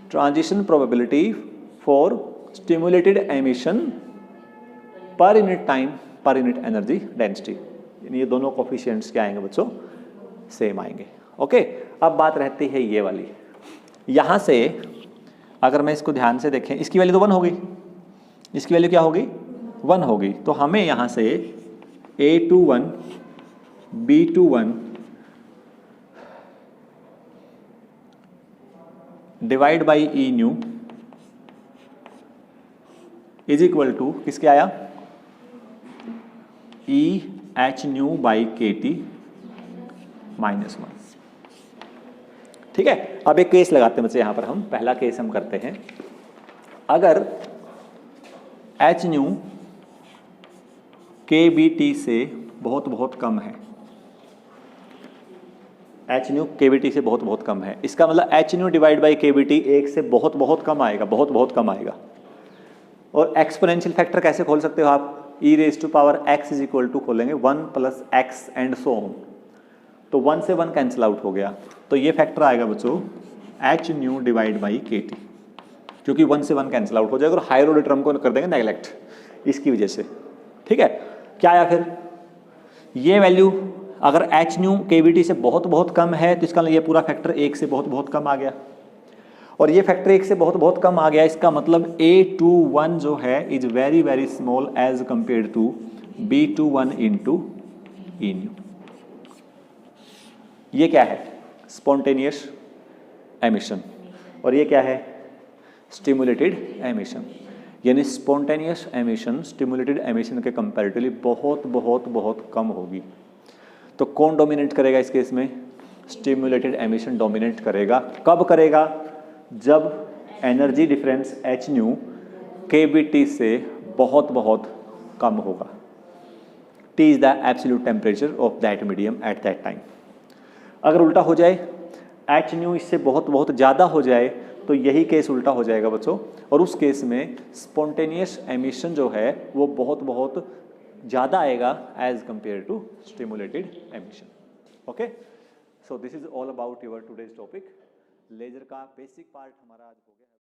transition probability for stimulated emission per unit time per unit energy density। यानी ये दोनों कोफिशिएंट्स क्या आएंगे बच्चों? सेम आएंगे। ओके, अब बात रहती है ये वाली। यहाँ से अगर मैं इसको ध्यान से देखें, इसकी वैल्यू तो 1 होगी, इसकी वैल्यू क्या होगी? 1 होगी। तो हमें यहाँ से A21 B21 divide by E nu is equal to किसके आया? Ehν/kT -1। ठीक है, अब एक केस लगाते हैं बच्चे। यहां पर हम पहला केस हम करते हैं। अगर hν kBT से बहुत बहुत कम है, hν kBT से बहुत बहुत कम है, इसका मतलब hν डिवाइड बाई kBT 1 से बहुत बहुत कम आएगा, बहुत बहुत कम आएगा। और एक्सपोनेंशियल फैक्टर कैसे खोल सकते हो आप? e⁻x इज इक्वल टू खोलेंगे 1 + x एंड सो ऑन। तो 1 से 1 कैंसिल आउट हो गया, तो ये फैक्टर आएगा बच्चों hν डिवाइड बाई kT, क्योंकि 1 से 1 कैंसिल आउट हो जाएगा और हायर ऑर्डर टर्म को कर देंगे नेगलेक्ट इसकी वजह से। ठीक है, क्या आया फिर? ये वैल्यू अगर hν kBT से बहुत बहुत कम है तो इसका ये पूरा फैक्टर 1 से बहुत बहुत कम आ गया, और ये फैक्टर 1 से बहुत बहुत कम आ गया। इसका मतलब A21 जो है is very very small as compare to B21 into E nu. ये क्या है? स्पॉन्टेनियस एमिशन, और ये क्या है? Stimulated emission. यानी स्पॉन्टेनियस एमिशन स्टिमुलेटेड एमिशन के कंपैरेटिवली बहुत बहुत बहुत कम होगी। तो कौन डोमिनेट करेगा इस केस में? स्टिमुलेटेड एमिशन डोमिनेट करेगा। कब करेगा? जब एनर्जी डिफरेंस hν kBT से बहुत बहुत कम होगा। T is the absolute temperature of that medium at that time. अगर उल्टा हो जाए, hν इससे बहुत बहुत ज़्यादा हो जाए, तो यही केस उल्टा हो जाएगा बच्चों, और उस केस में स्पॉन्टेनियस एमिशन जो है वो बहुत बहुत ज़्यादा आएगा as compare to stimulated emission. Okay, so this is all about your today's topic. Laser का बेसिक पार्ट हमारा आज हो गया।